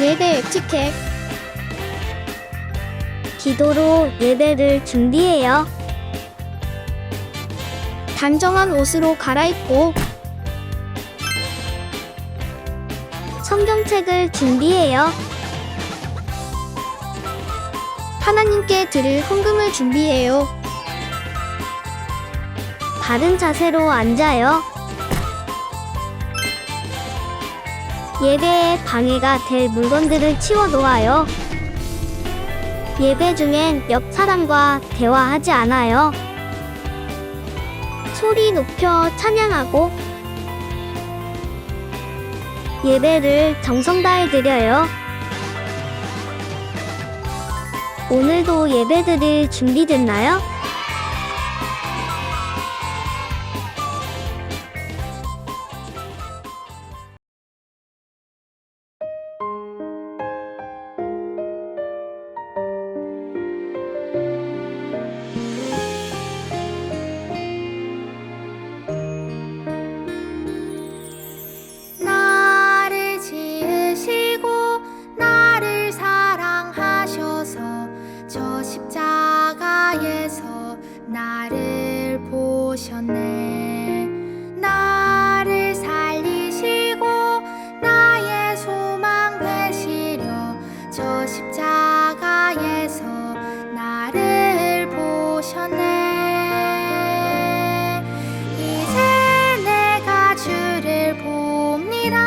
예배 에티켓. 기도로 예배를 준비해요. 단정한 옷으로 갈아입고 성경책을 준비해요. 하나님께 드릴 헌금을 준비해요. 바른 자세로 앉아요. 예배에 방해가 될 물건들을 치워 놓아요. 예배 중엔 옆 사람과 대화하지 않아요. 소리 높여 찬양하고 예배를 정성 다해 드려요. 오늘도 예배드릴 준비됐나요? 나를 지으시고 나를 사랑하셔서 저 십자가에서 나를 보셨네. 나를 살리시고 나의 소망 되시려 저 십자가에서 나를 보셨네. 이제 내가 주를 봅니다.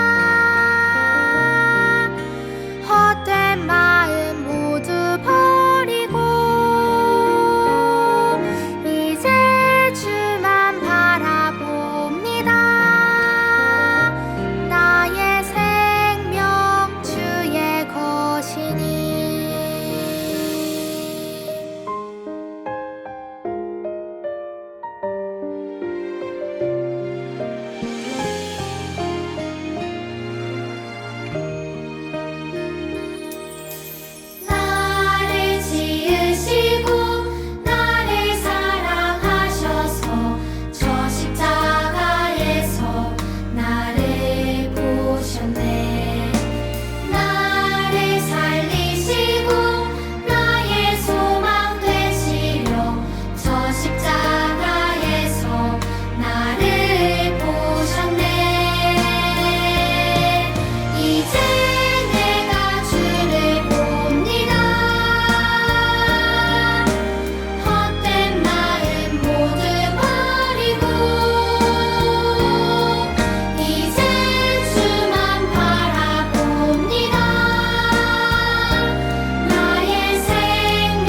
헛된 마음 모두 버리고 이제 주만 바라봅니다. 나의 생명 주의 것이니. 나를 지으시고 나를 사랑하셔서 저 십자가에서 나를 보셨네. 나를 살리시고 나의 소망 되시려 저 십자가에서 나를 보셨네. 이제 내가 주를 봅니다. 헛된 마음 모두 버리고 이제 주만 바라봅니다. 나의 생명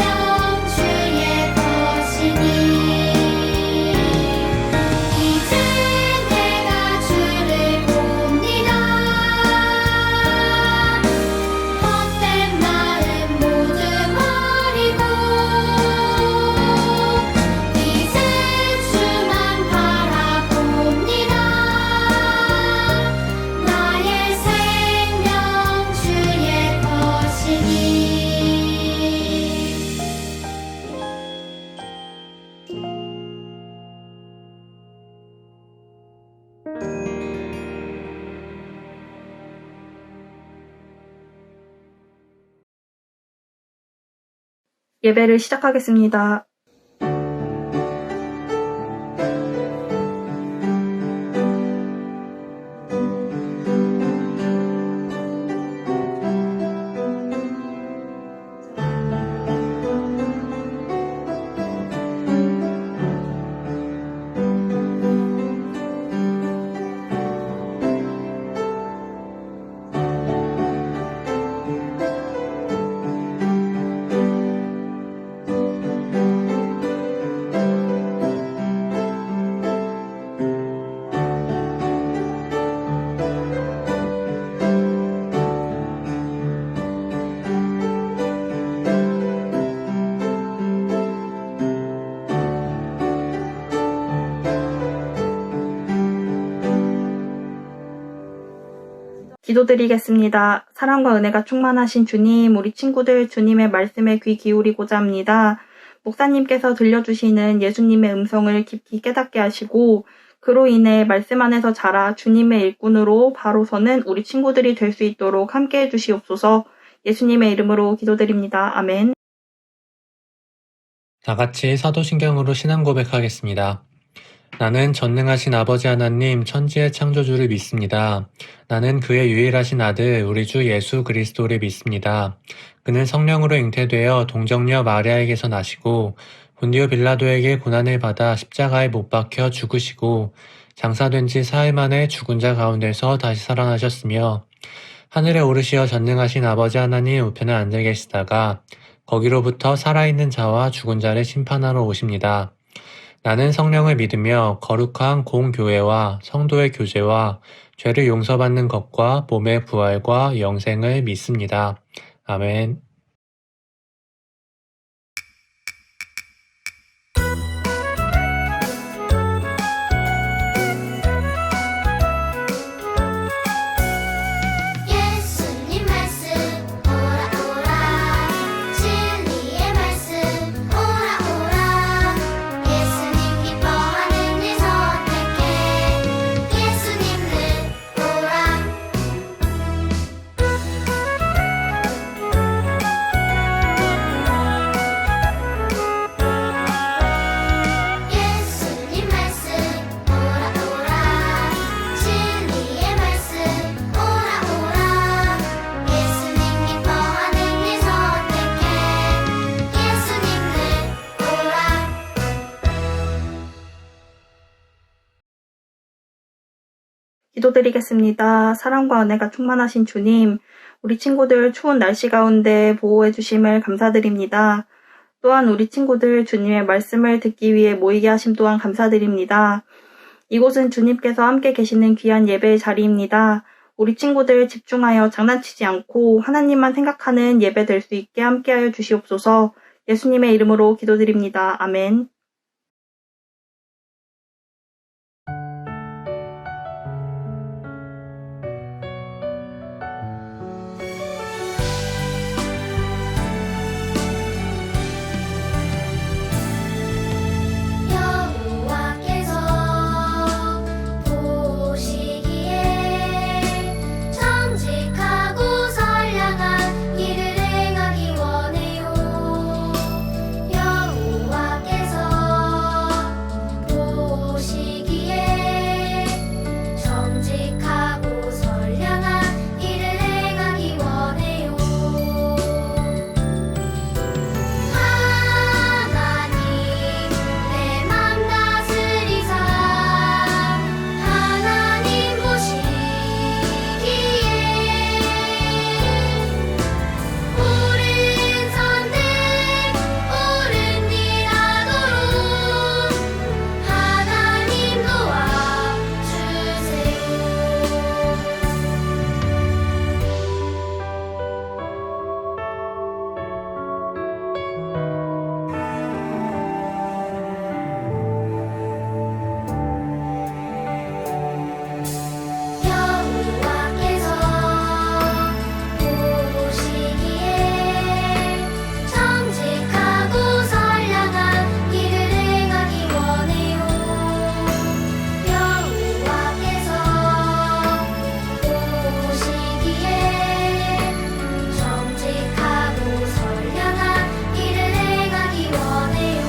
주의 것이니. 이제 내가 주를 봅니다. 헛된 마음 모두 버리고 이제 주만 바라봅니다. 나의 생명 주의 것이니. 예배를 시작하겠습니다. 기도드리겠습니다. 사랑과 은혜가 충만하신 주님, 우리 친구들 주님의 말씀에 귀 기울이고자 합니다. 목사님께서 들려주시는 예수님의 음성을 깊이 깨닫게 하시고 그로 인해 말씀 안에서 자라 주님의 일꾼으로 바로 서는 우리 친구들이 될 수 있도록 함께해 주시옵소서. 예수님의 이름으로 기도드립니다. 아멘. 다 같이 사도신경으로 신앙 고백하겠습니다. 나는 전능하신 아버지 하나님 천지의 창조주를 믿습니다. 나는 그의 유일하신 아들 우리 주 예수 그리스도를 믿습니다. 그는 성령으로 잉태되어 동정녀 마리아에게서 나시고 본디오 빌라도에게 고난을 받아 십자가에 못 박혀 죽으시고 장사된 지 사흘 만에 죽은 자 가운데서 다시 살아나셨으며 하늘에 오르시어 전능하신 아버지 하나님 우편에 앉아 계시다가 거기로부터 살아있는 자와 죽은 자를 심판하러 오십니다. 나는 성령을 믿으며 거룩한 공교회와 성도의 교제와 죄를 용서받는 것과 몸의 부활과 영생을 믿습니다. 아멘. 예수님 말씀 오라 오라 진리의 말씀 오라 오라 예수님 기뻐하는 일 선택해 예수님을 오라 예수님 말씀 오라 오라 진리의 말씀 오라 오라 예수님 기뻐하는 일 선택해 예수님을 오라 기도드리겠습니다. 사랑과 은혜가 충만하신 주님, 우리 친구들 추운 날씨 가운데 보호해 주심을 감사드립니다. 또한 우리 친구들 주님의 말씀을 듣기 위해 모이게 하심 또한 감사드립니다. 이곳은 주님께서 함께 계시는 귀한 예배의 자리입니다. 우리 친구들 집중하여 장난치지 않고 하나님만 생각하는 예배 될 수 있게 함께하여 주시옵소서. 예수님의 이름으로 기도드립니다. 아멘. 여호와께서 보시기에 정직하고 선량한 길을 행하기 원해요. 여호와께서 보시기에 정직하고 선량한 길을 행하기 원해요. 하나님 내 맘 다스리사 하나님 보시기에 옳은 선택 옳은 일 하도록 하나님 여호와께서 보시기에 정직하고 선량한 길을 행하기 원해요. 여호와께서 보시기에 정직하고 선량한 길을 행하기 원해요.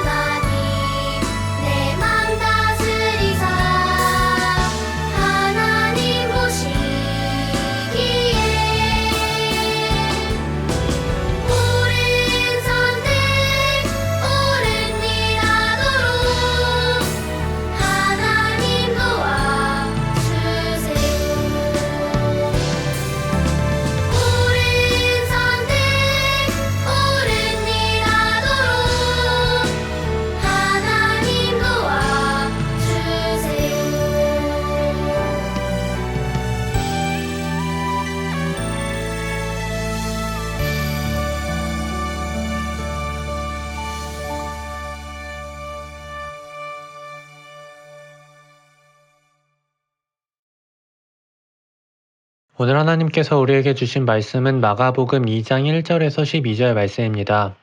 하나님 내 맘 다스리사 하나님 보시기에 옳은 선택 옳은 일 하도록 하나님 도와주세요. 옳은 선택 옳은 일 하도록 하나님 오늘 하나님께서 우리에게 주신 말씀은 마가복음 2장 1절에서 12절 말씀입니다.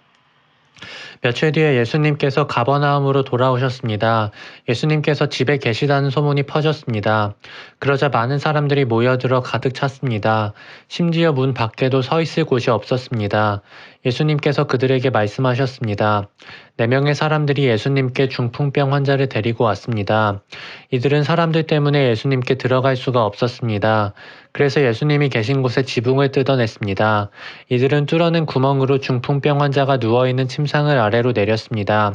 며칠 뒤에 예수님께서 가버나움으로 돌아오셨습니다. 예수님께서 집에 계시다는 소문이 퍼졌습니다. 그러자 많은 사람들이 모여들어 가득 찼습니다. 심지어 문 밖에도 서 있을 곳이 없었습니다. 예수님께서 그들에게 말씀하셨습니다. 4명의 사람들이 예수님께 중풍병 환자를 데리고 왔습니다. 이들은 사람들 때문에 예수님께 들어갈 수가 없었습니다. 그래서 예수님이 계신 곳에 지붕을 뜯어냈습니다. 이들은 뚫어낸 구멍으로 중풍병 환자가 누워있는 침상을 아래로 내렸습니다.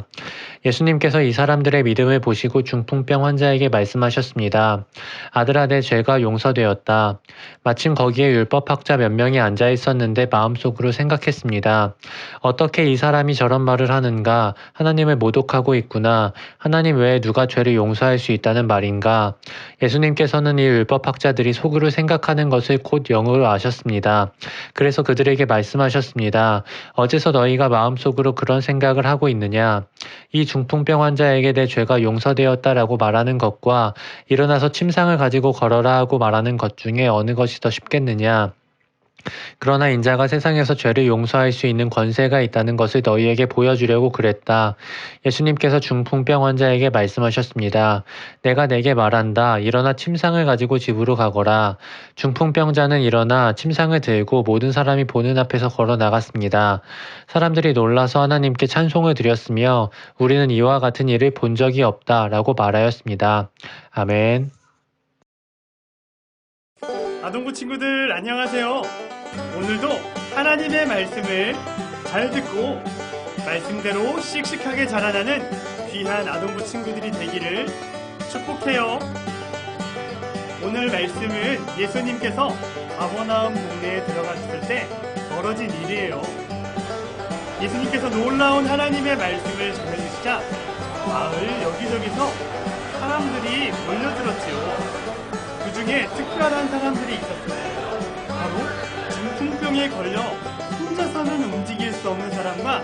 예수님께서 이 사람들의 믿음을 보시고 중풍병 환자에게 말씀하셨습니다. 아들아, 내 죄가 용서되었다. 마침 거기에 율법학자 몇 명이 앉아 있었는데 마음속으로 생각했습니다. 어떻게 이 사람이 저런 말을 하는가? 하나님을 모독하고 있구나. 하나님 외에 누가 죄를 용서할 수 있다는 말인가? 예수님께서는 이 율법학자들이 속으로 생각하는 것을 곧 영으로 아셨습니다. 그래서 그들에게 말씀하셨습니다. 어째서 너희가 마음속으로 그런 생각을 하고 있느냐? 이 중풍병 환자에게 내 죄가 용서되었다라고 말하는 것과 일어나서 침상을 가지고 걸어라 하고 말하는 것 중에 어느 것이 더 쉽겠느냐? 그러나 인자가 세상에서 죄를 용서할 수 있는 권세가 있다는 것을 너희에게 보여주려고 그랬다. 예수님께서 중풍병 환자에게 말씀하셨습니다. 내가 내게 말한다. 일어나 침상을 가지고 집으로 가거라. 중풍병자는 일어나 침상을 들고 모든 사람이 보는 앞에서 걸어 나갔습니다. 사람들이 놀라서 하나님께 찬송을 드렸으며 우리는 이와 같은 일을 본 적이 없다 라고 말하였습니다. 아멘. 아동부 친구들 안녕하세요. 오늘도 하나님의 말씀을 잘 듣고 말씀대로 씩씩하게 자라나는 귀한 아동부 친구들이 되기를 축복해요. 오늘 말씀은 예수님께서 가버나움 동네에 들어갔을 때 벌어진 일이에요. 예수님께서 놀라운 하나님의 말씀을 전해주시자 마을 여기저기서 사람들이 몰려들었지요. 그 중에 특별한 사람들이 있었어요. 바로 중풍병에 걸려 혼자서는 움직일 수 없는 사람과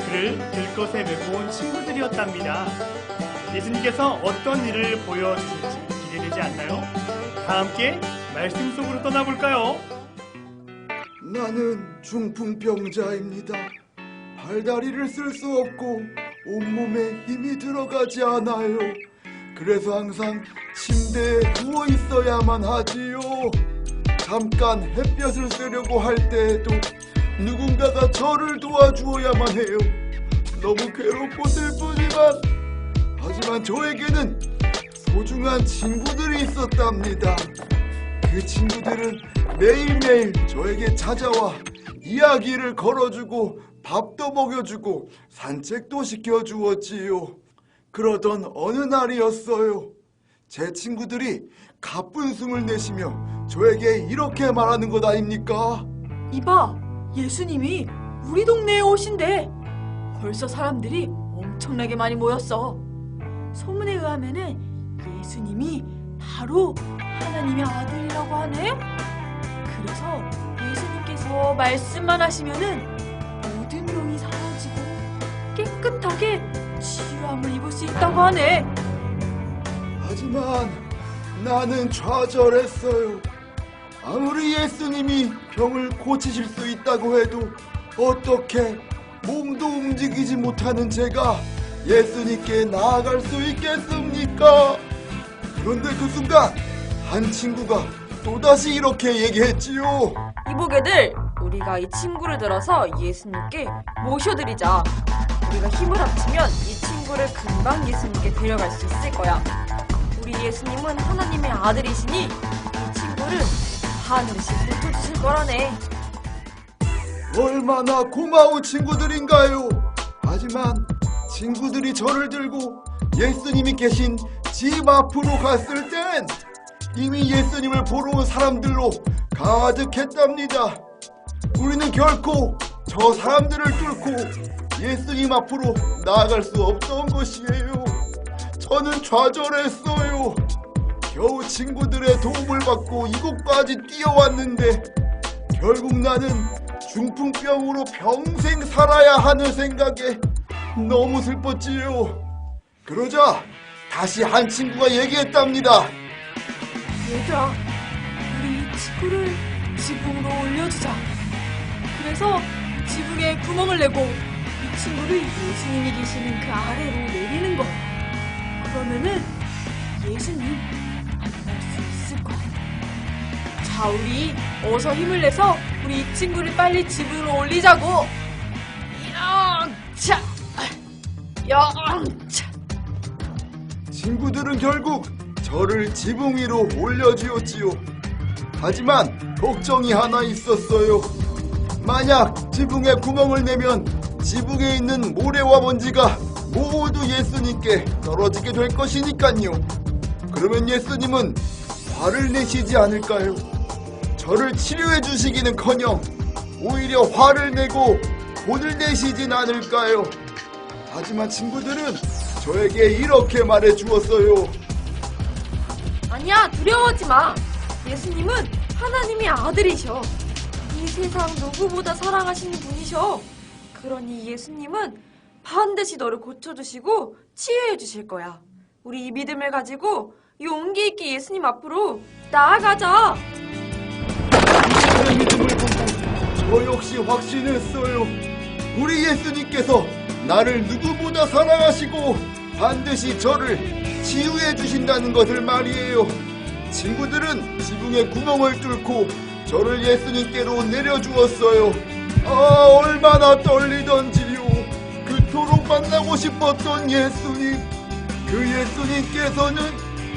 그를 들것에 메고 온 친구들이었답니다. 예수님께서 어떤 일을 보여주실지 기대되지 않나요? 다 함께 말씀 속으로 떠나볼까요? 나는 중풍병자입니다. 발다리를 쓸 수 없고 온몸에 힘이 들어가지 않아요. 그래서 항상 침대에 누워 있어야만 하지요. 잠깐 햇볕을 쐬려고 할 때에도 누군가가 저를 도와주어야만 해요. 너무 괴롭고 슬프지만 하지만 저에게는 소중한 친구들이 있었답니다. 그 친구들은 매일매일 저에게 찾아와 이야기를 걸어주고 밥도 먹여주고 산책도 시켜주었지요. 그러던 어느 날이었어요. 제 친구들이 가쁜 숨을 내쉬며 저에게 이렇게 말하는 것 아닙니까? 이봐, 예수님이 우리 동네에 오신대. 벌써 사람들이 엄청나게 많이 모였어. 소문에 의하면은 예수님이 바로 하나님의 아들이라고 하네. 그래서 예수님께서 말씀만 하시면은 모든 병이 사라지고 깨끗하게 치유함을 입을 수 있다고 하네. 하지만 나는 좌절했어요. 아무리 예수님이 병을 고치실 수 있다고 해도 어떻게 몸도 움직이지 못하는 제가 예수님께 나아갈 수 있겠습니까? 그런데 그 순간 한 친구가 또다시 이렇게 얘기했지요. 이보게들, 우리가 이 친구를 들어서 예수님께 모셔드리자. 우리가 힘을 합치면 이 친구를 금방 예수님께 데려갈 수 있을 거야. 우리 예수님은 하나님의 아들이시니 이 친구를 하늘에서 고쳐주실 거라네. 얼마나 고마운 친구들인가요? 하지만 친구들이 저를 들고 예수님이 계신 집 앞으로 갔을 땐 이미 예수님을 보러 온 사람들로 가득했답니다. 우리는 결코 저 사람들을 뚫고 예수님 앞으로 나아갈 수 없던 것이에요. 저는 좌절했어요. 겨우 친구들의 도움을 받고 이곳까지 뛰어왔는데 결국 나는 중풍병으로 평생 살아야 하는 생각에 너무 슬펐지요. 그러자 다시 한 친구가 얘기했답니다. 얘들아, 우리 이 친구를 지붕으로 올려주자. 그래서 지붕에 구멍을 내고 이 친구를 예수님이 계시는 그 아래로 내리는 거야. 그러면은 예수님 만날 수 있을 거야. 자, 우리 어서 힘을 내서 우리 이 친구를 빨리 집으로 올리자고. 영차, 영차. 친구들은 결국 저를 지붕 위로 올려주었지요. 하지만 걱정이 하나 있었어요. 만약 지붕에 구멍을 내면 지붕에 있는 모래와 먼지가 모두 예수님께 떨어지게 될 것이니까요. 그러면 예수님은 화를 내시지 않을까요? 저를 치료해 주시기는커녕 오히려 화를 내고 혼을 내시진 않을까요? 하지만 친구들은 저에게 이렇게 말해 주었어요. 아니야, 두려워하지 마. 예수님은 하나님의 아들이셔. 이 세상 누구보다 사랑하시는 분이셔. 그러니 예수님은 반드시 너를 고쳐주시고 치유해 주실 거야. 우리 이 믿음을 가지고 용기 있게 예수님 앞으로 나아가자. 제 믿음을 보고 저 역시 확신했어요. 우리 예수님께서 나를 누구보다 사랑하시고 반드시 저를 치유해 주신다는 것을 말이에요. 친구들은 지붕에 구멍을 뚫고 저를 예수님께로 내려주었어요. 아, 얼마나 떨리던지요. 그토록 만나고 싶었던 예수님. 그 예수님께서는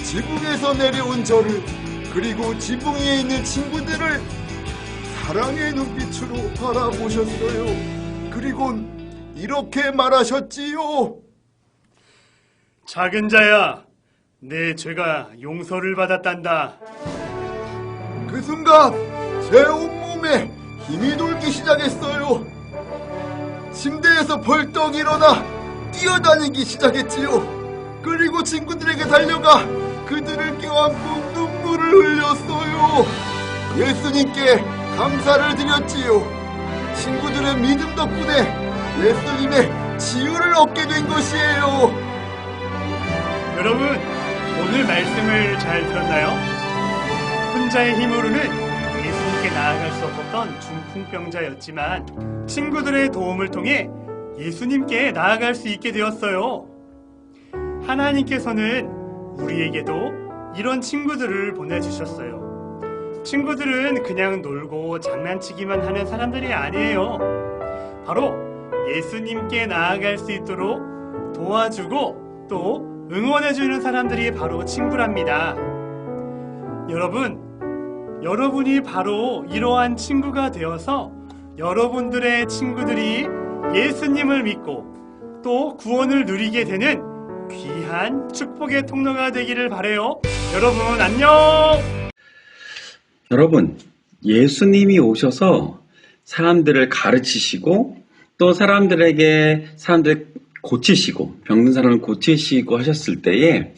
지붕에서 내려온 저를, 그리고 지붕 위에 있는 친구들을 사랑의 눈빛으로 바라보셨어요. 그리곤 이렇게 말하셨지요. 작은 자야, 내 죄가 용서를 받았단다. 그 순간 제 온몸에 힘이 돌기 시작했어요. 침대에서 벌떡 일어나 뛰어다니기 시작했지요. 그리고 친구들에게 달려가 그들을 껴안고 눈물을 흘렸어요. 예수님께 감사를 드렸지요. 친구들의 믿음 덕분에 예수님의 치유를 얻게 된 것이에요. 여러분, 오늘 말씀을 잘 들었나요? 혼자의 힘으로는 예수님께 나아갈 수 없었던 중풍병자였지만 친구들의 도움을 통해 예수님께 나아갈 수 있게 되었어요. 하나님께서는 우리에게도 이런 친구들을 보내주셨어요. 친구들은 그냥 놀고 장난치기만 하는 사람들이 아니에요. 바로 예수님께 나아갈 수 있도록 도와주고 또 응원해주는 사람들이 바로 친구랍니다. 여러분이 바로 이러한 친구가 되어서 여러분들의 친구들이 예수님을 믿고 또 구원을 누리게 되는 귀한 축복의 통로가 되기를 바라요. 여러분 안녕. 여러분, 예수님이 오셔서 사람들을 가르치시고 또 사람들 고치시고 병든 사람을 고치시고 하셨을 때에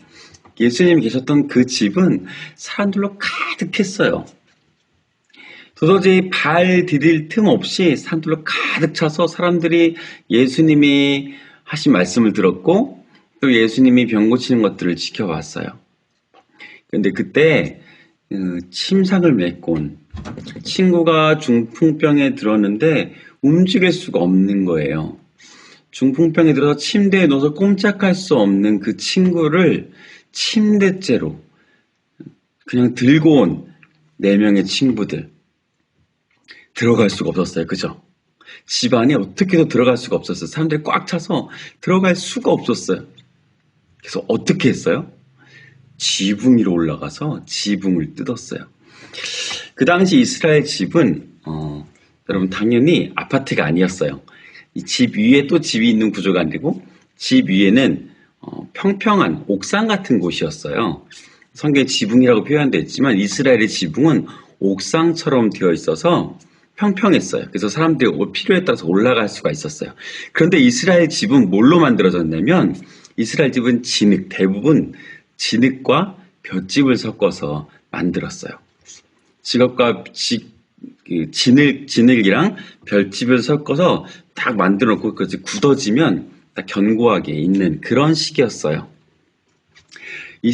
예수님이 계셨던 그 집은 사람들로 가득했어요. 도저히 발 디딜 틈 없이 사람들로 가득 차서 사람들이 예수님이 하신 말씀을 들었고 또 예수님이 병 고치는 것들을 지켜봤어요. 그런데 그때 침상을 메고 온 친구가 중풍병에 들었는데 움직일 수가 없는 거예요. 중풍병에 들어서 침대에 누워서 꼼짝할 수 없는 그 친구를 침대째로 그냥 들고 온 4명의 친구들. 들어갈 수가 없었어요. 그죠? 집 안에 어떻게도 들어갈 수가 없었어요. 사람들이 꽉 차서 들어갈 수가 없었어요. 그래서 어떻게 했어요? 지붕 위로 올라가서 지붕을 뜯었어요. 그 당시 이스라엘 집은 여러분 당연히 아파트가 아니었어요. 이 집 위에 또 집이 있는 구조가 아니고 집 위에는 평평한 옥상 같은 곳이었어요. 성경에 지붕이라고 표현되어 있지만 이스라엘의 지붕은 옥상처럼 되어 있어서 평평했어요. 그래서 사람들이 필요에 따라서 올라갈 수가 있었어요. 그런데 이스라엘 집은 뭘로 만들어졌냐면 이스라엘 집은 대부분 진흙과 볏짚을 섞어서 만들었어요. 진흙이랑 볏짚을 섞어서 딱 만들어 놓고 그것이 굳어지면 딱 견고하게 있는 그런 식이었어요. 이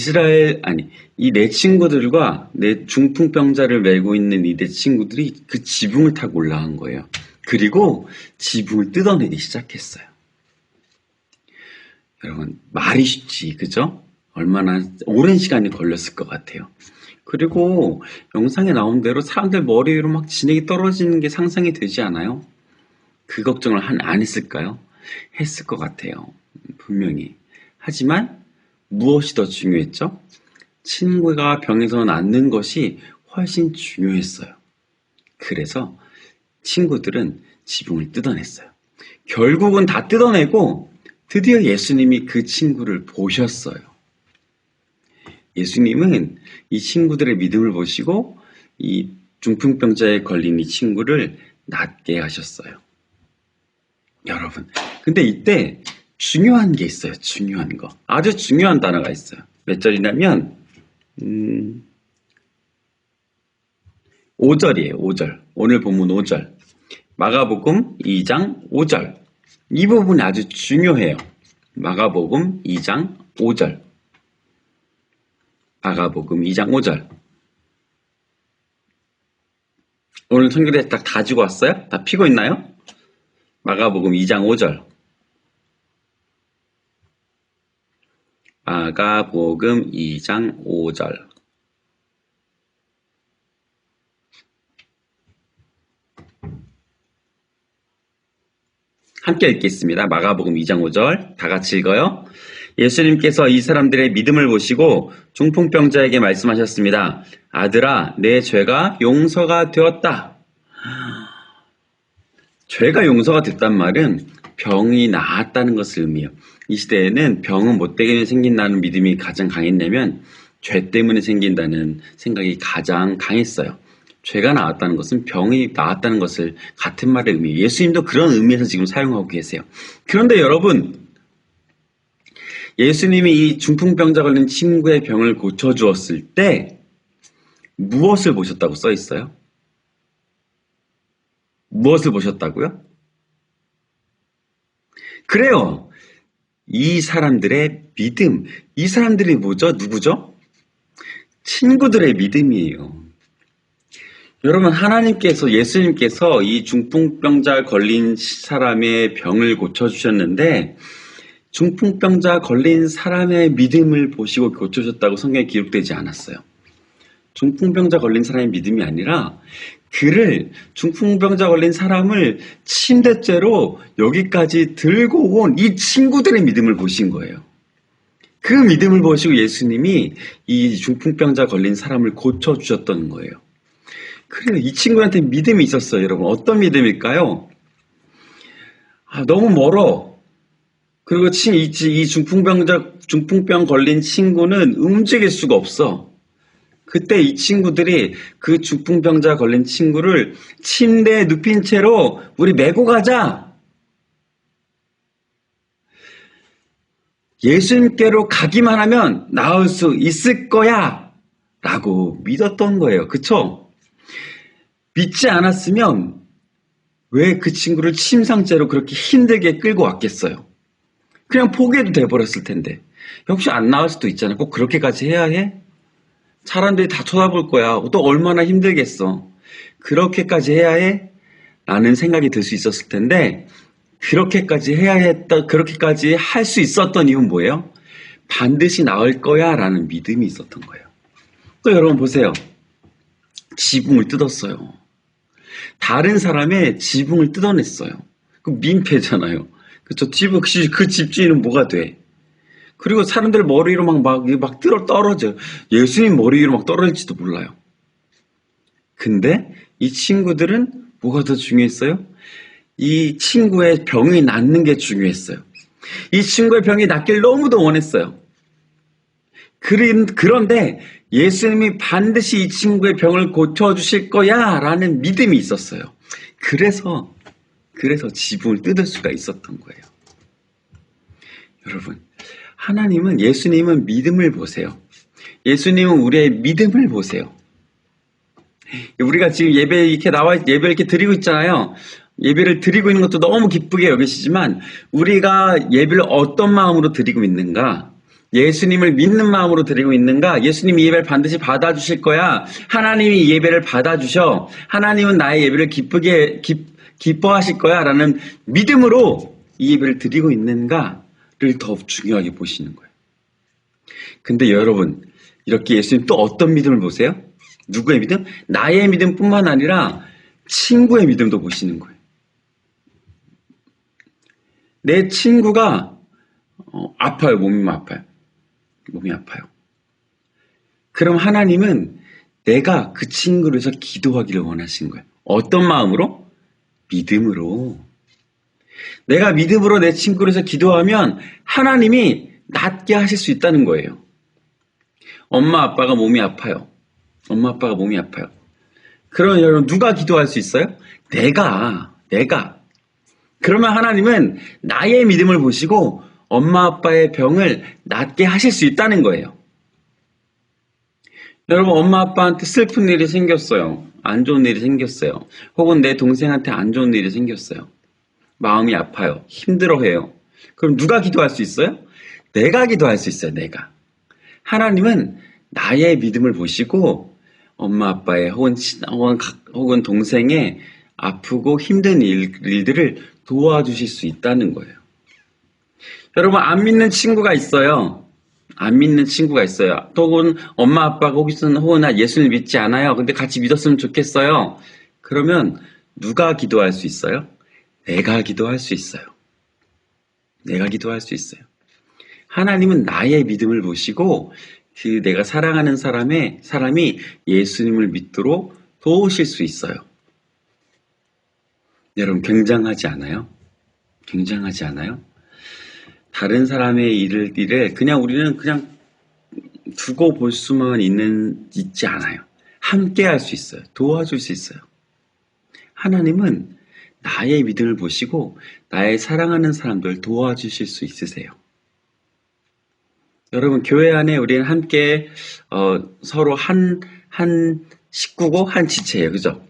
네 친구들과 내 중풍병자를 메고 있는 이 네 친구들이 그 지붕을 타고 올라간 거예요. 그리고 지붕을 뜯어내기 시작했어요. 여러분, 말이 쉽지, 그죠? 얼마나 오랜 시간이 걸렸을 것 같아요. 그리고 영상에 나온 대로 사람들 머리 위로 막 진액이 떨어지는 게 상상이 되지 않아요? 그 걱정을 안 했을까요? 했을 것 같아요. 분명히. 하지만 무엇이 더 중요했죠? 친구가 병에서 낫는 것이 훨씬 중요했어요. 그래서 친구들은 지붕을 뜯어냈어요. 결국은 다 뜯어내고 드디어 예수님이 그 친구를 보셨어요. 예수님은 이 친구들의 믿음을 보시고 이 중풍병자에 걸린 이 친구를 낫게 하셨어요. 여러분, 근데 이때 중요한 게 있어요. 중요한 거. 아주 중요한 단어가 있어요. 몇 절이냐면 5절이에요. 5절. 오늘 본문 5절. 마가복음 2장 5절. 이 부분이 아주 중요해요. 마가복음 2장 5절. 마가복음 2장 5절. 오늘 성경에 딱 가지고 왔어요? 다 피고 있나요? 마가복음 2장 5절. 마가복음 2장 5절. 함께 읽겠습니다. 마가복음 2장 5절. 다 같이 읽어요. 예수님께서 이 사람들의 믿음을 보시고 중풍병자에게 말씀하셨습니다. 아들아, 내 죄가 용서가 되었다. 죄가 용서가 됐단 말은 병이 나았다는 것을 의미해요. 이 시대에는 병은 못되게 생긴다는 믿음이 가장 강했냐면 죄 때문에 생긴다는 생각이 가장 강했어요. 죄가 나았다는 것은 병이 나았다는 것을 같은 말의 의미예요. 예수님도 그런 의미에서 지금 사용하고 계세요. 그런데 여러분, 예수님이 이 중풍병자 걸린 친구의 병을 고쳐주었을 때 무엇을 보셨다고 써 있어요? 무엇을 보셨다고요? 그래요. 이 사람들의 믿음. 이 사람들이 뭐죠? 누구죠? 친구들의 믿음이에요. 여러분, 하나님께서, 예수님께서 이 중풍병자 걸린 사람의 병을 고쳐주셨는데 중풍병자 걸린 사람의 믿음을 보시고 고쳐줬다고 성경에 기록되지 않았어요. 중풍병자 걸린 사람의 믿음이 아니라 중풍병자 걸린 사람을 침대째로 여기까지 들고 온 이 친구들의 믿음을 보신 거예요. 그 믿음을 보시고 예수님이 이 중풍병자 걸린 사람을 고쳐주셨던 거예요. 그래요. 이 친구한테 믿음이 있었어요, 여러분. 어떤 믿음일까요? 너무 멀어. 그리고 이 중풍병 걸린 친구는 움직일 수가 없어. 그때 이 친구들이 그 중풍병자 걸린 친구를 침대에 눕힌 채로 우리 메고 가자. 예수님께로 가기만 하면 나을 수 있을 거야. 라고 믿었던 거예요. 그쵸? 믿지 않았으면 왜 그 친구를 침상째로 그렇게 힘들게 끌고 왔겠어요? 그냥 포기해도 돼버렸을 텐데. 역시 안 나올 수도 있잖아요. 꼭 그렇게까지 해야 해? 사람들이 다 쳐다볼 거야. 또 얼마나 힘들겠어. 그렇게까지 해야 해? 라는 생각이 들 수 있었을 텐데 그렇게까지 그렇게까지 할 수 있었던 이유는 뭐예요? 반드시 나을 거야 라는 믿음이 있었던 거예요. 또 여러분 보세요. 지붕을 뜯었어요. 다른 사람의 지붕을 뜯어냈어요. 그 민폐잖아요. 그쵸? 그 집주인은 뭐가 돼? 그리고 사람들 머리 위로 막 떨어져요. 예수님 머리 위로 막 떨어질지도 몰라요. 근데 이 친구들은 뭐가 더 중요했어요? 이 친구의 병이 낫는 게 중요했어요. 이 친구의 병이 낫길 너무도 원했어요. 그런데 예수님이 반드시 이 친구의 병을 고쳐주실 거야 라는 믿음이 있었어요. 그래서 지붕을 뜯을 수가 있었던 거예요. 여러분, 예수님은 믿음을 보세요. 예수님은 우리의 믿음을 보세요. 우리가 지금 예배를 이렇게 드리고 있잖아요. 예배를 드리고 있는 것도 너무 기쁘게 여기시지만 우리가 예배를 어떤 마음으로 드리고 있는가? 예수님을 믿는 마음으로 드리고 있는가? 예수님이 예배를 반드시 받아주실 거야. 하나님이 이 예배를 받아주셔. 하나님은 나의 예배를 기뻐하실 거야. 라는 믿음으로 이 예배를 드리고 있는가? 더 중요하게 보시는 거예요. 근데 여러분, 이렇게 예수님 또 어떤 믿음을 보세요? 누구의 믿음? 나의 믿음뿐만 아니라 친구의 믿음도 보시는 거예요. 내 친구가 아파요. 몸이 아파요. 몸이 아파요. 그럼 하나님은 내가 그 친구를 위해서 기도하기를 원하신 거예요. 어떤 마음으로? 믿음으로. 내가 믿음으로 내 친구를 위해서 기도하면 하나님이 낫게 하실 수 있다는 거예요. 엄마 아빠가 몸이 아파요. 엄마 아빠가 몸이 아파요. 그러면 여러분 누가 기도할 수 있어요? 내가. 그러면 하나님은 나의 믿음을 보시고 엄마 아빠의 병을 낫게 하실 수 있다는 거예요. 여러분 엄마 아빠한테 슬픈 일이 생겼어요. 안 좋은 일이 생겼어요. 혹은 내 동생한테 안 좋은 일이 생겼어요. 마음이 아파요. 힘들어해요. 그럼 누가 기도할 수 있어요? 내가 기도할 수 있어요. 내가. 하나님은 나의 믿음을 보시고 엄마 아빠의 혹은 동생의 아프고 힘든 일들을 도와주실 수 있다는 거예요. 여러분 안 믿는 친구가 있어요. 안 믿는 친구가 있어요. 혹은 엄마 아빠가 혹은 예수를 믿지 않아요. 근데 같이 믿었으면 좋겠어요. 그러면 누가 기도할 수 있어요? 내가 기도할 수 있어요. 내가 기도할 수 있어요. 하나님은 나의 믿음을 보시고 그 내가 사랑하는 사람이 예수님을 믿도록 도우실 수 있어요. 여러분 굉장하지 않아요? 굉장하지 않아요? 다른 사람의 일을 그냥 우리는 그냥 두고 볼 수만 있지 않아요. 함께 할 수 있어요. 도와줄 수 있어요. 하나님은 나의 믿음을 보시고 나의 사랑하는 사람들 도와주실 수 있으세요. 여러분 교회 안에 우리는 함께 서로 한 식구고 한 지체예요. 그죠?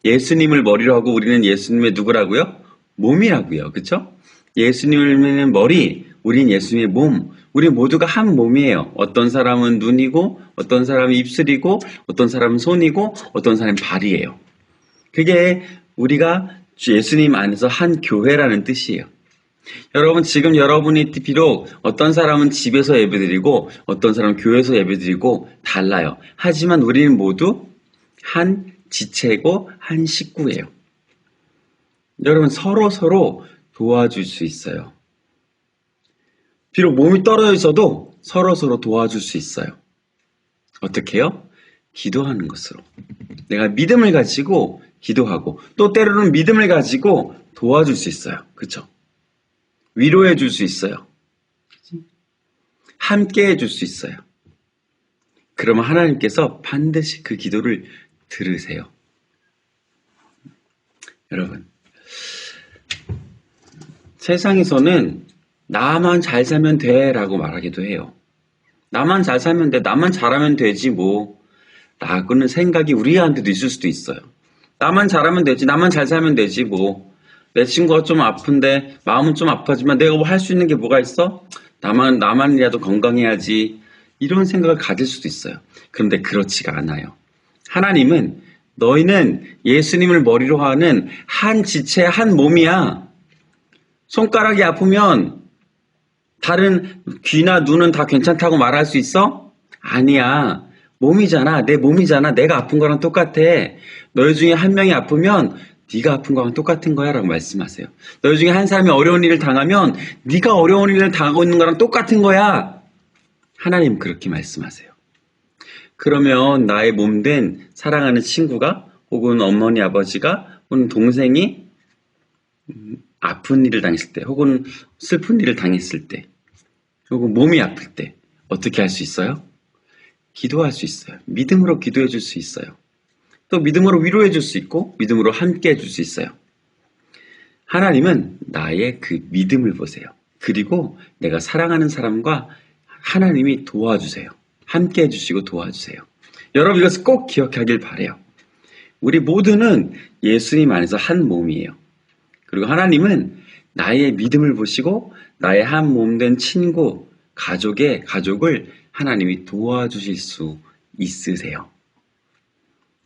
예수님을 머리로 하고 우리는 예수님의 누구라고요? 몸이라고요. 그죠? 예수님은 머리, 우린 예수님의 몸. 우리 모두가 한 몸이에요. 어떤 사람은 눈이고 어떤 사람은 입술이고 어떤 사람은 손이고 어떤 사람은 발이에요. 그게 우리가 예수님 안에서 한 교회라는 뜻이에요. 여러분 지금 여러분이 비록 어떤 사람은 집에서 예배드리고 어떤 사람은 교회에서 예배드리고 달라요. 하지만 우리는 모두 한 지체고 한 식구예요. 여러분 서로 도와줄 수 있어요. 비록 몸이 떨어져 있어도 서로 도와줄 수 있어요. 어떻게 해요? 기도하는 것으로. 내가 믿음을 가지고 기도하고 또 때로는 믿음을 가지고 도와줄 수 있어요. 그렇죠? 위로해 줄 수 있어요. 함께 해줄 수 있어요. 그러면 하나님께서 반드시 그 기도를 들으세요. 여러분, 세상에서는 나만 잘 살면 돼 라고 말하기도 해요. 나만 잘 살면 돼, 나만 잘하면 되지 뭐 라고는 생각이 우리한테도 있을 수도 있어요. 나만 잘하면 되지, 나만 잘 살면 되지 뭐 내 친구가 좀 아픈데 마음은 좀 아파지만 내가 뭐 할 수 있는 게 뭐가 있어? 나만이라도 건강해야지. 이런 생각을 가질 수도 있어요. 그런데 그렇지가 않아요. 하나님은 너희는 예수님을 머리로 하는 한 지체, 한 몸이야. 손가락이 아프면 다른 귀나 눈은 다 괜찮다고 말할 수 있어? 아니야. 몸이잖아. 내 몸이잖아. 내가 아픈 거랑 똑같아. 너희 중에 한 명이 아프면 네가 아픈 거랑 똑같은 거야 라고 말씀하세요. 너희 중에 한 사람이 어려운 일을 당하면 네가 어려운 일을 당하고 있는 거랑 똑같은 거야. 하나님 그렇게 말씀하세요. 그러면 나의 몸된 사랑하는 친구가 혹은 어머니 아버지가 혹은 동생이 아픈 일을 당했을 때 혹은 슬픈 일을 당했을 때 혹은 몸이 아플 때 어떻게 할 수 있어요? 기도할 수 있어요. 믿음으로 기도해 줄 수 있어요. 또 믿음으로 위로해 줄 수 있고 믿음으로 함께 해줄 수 있어요. 하나님은 나의 그 믿음을 보세요. 그리고 내가 사랑하는 사람과 하나님이 도와주세요. 함께 해주시고 도와주세요. 여러분 이것을 꼭 기억하길 바라요. 우리 모두는 예수님 안에서 한 몸이에요. 그리고 하나님은 나의 믿음을 보시고 나의 한 몸된 친구, 가족을 하나님이 도와주실 수 있으세요.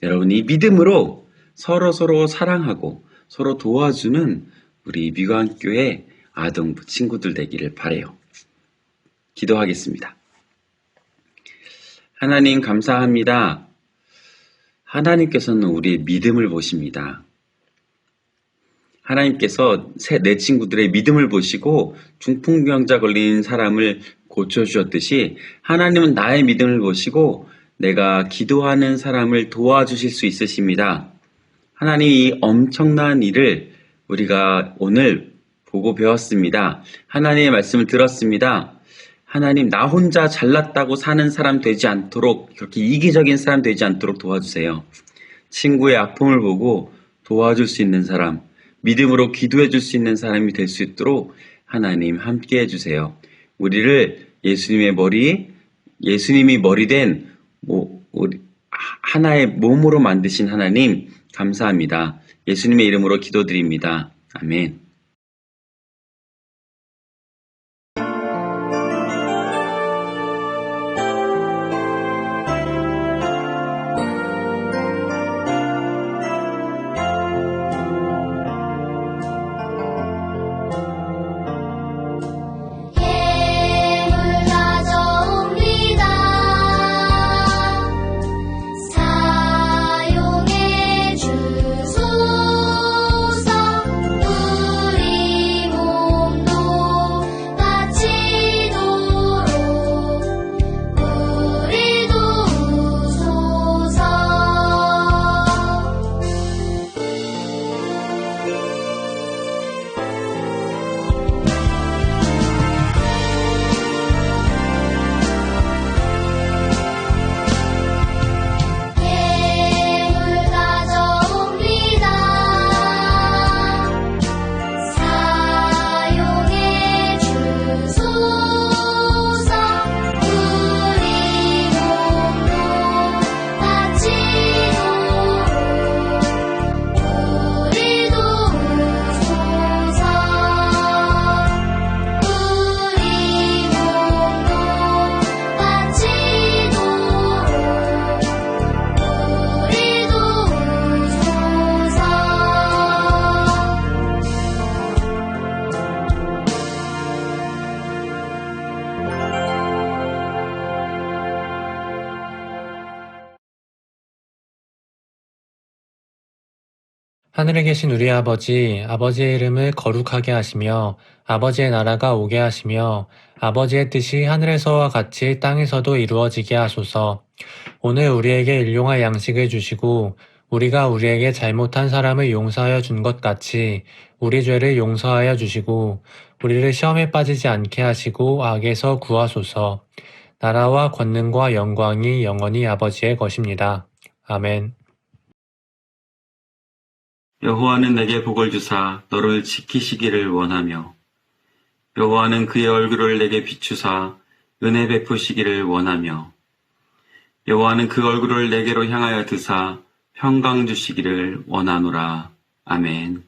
여러분 이 믿음으로 서로 사랑하고 서로 도와주는 우리 미관교회 아동부 친구들 되기를 바라요. 기도하겠습니다. 하나님 감사합니다. 하나님께서는 우리의 믿음을 보십니다. 하나님께서 내 친구들의 믿음을 보시고 중풍병자 걸린 사람을 고쳐주셨듯이 하나님은 나의 믿음을 보시고 내가 기도하는 사람을 도와주실 수 있으십니다. 하나님, 이 엄청난 일을 우리가 오늘 보고 배웠습니다. 하나님의 말씀을 들었습니다. 하나님, 나 혼자 잘났다고 사는 사람 되지 않도록, 그렇게 이기적인 사람 되지 않도록 도와주세요. 친구의 아픔을 보고 도와줄 수 있는 사람, 믿음으로 기도해 줄 수 있는 사람이 될 수 있도록 하나님 함께 해주세요. 우리를 예수님이 머리된 하나의 몸으로 만드신 하나님 감사합니다. 예수님의 이름으로 기도드립니다. 아멘. 예물 가져옵니다. 사용해 주소서. 우리 몸도 바치도록 우리 도우소서. 예물 가져옵니다. 사용해 주소서. 우리 몸도 바치도록 우리 도우소서. 우리 몸도 바치도록 우리 도우소서. 하늘에 계신 우리 아버지, 아버지의 이름을 거룩하게 하시며 아버지의 나라가 오게 하시며 아버지의 뜻이 하늘에서와 같이 땅에서도 이루어지게 하소서. 오늘 우리에게 일용할 양식을 주시고 우리가 우리에게 잘못한 사람을 용서하여 준 것 같이 우리 죄를 용서하여 주시고 우리를 시험에 빠지지 않게 하시고 악에서 구하소서. 나라와 권능과 영광이 영원히 아버지의 것입니다. 아멘. 여호와는 내게 복을 주사 너를 지키시기를 원하며 여호와는 그의 얼굴을 내게 비추사 은혜 베푸시기를 원하며 여호와는 그 얼굴을 내게로 향하여 드사 평강 주시기를 원하노라. 아멘.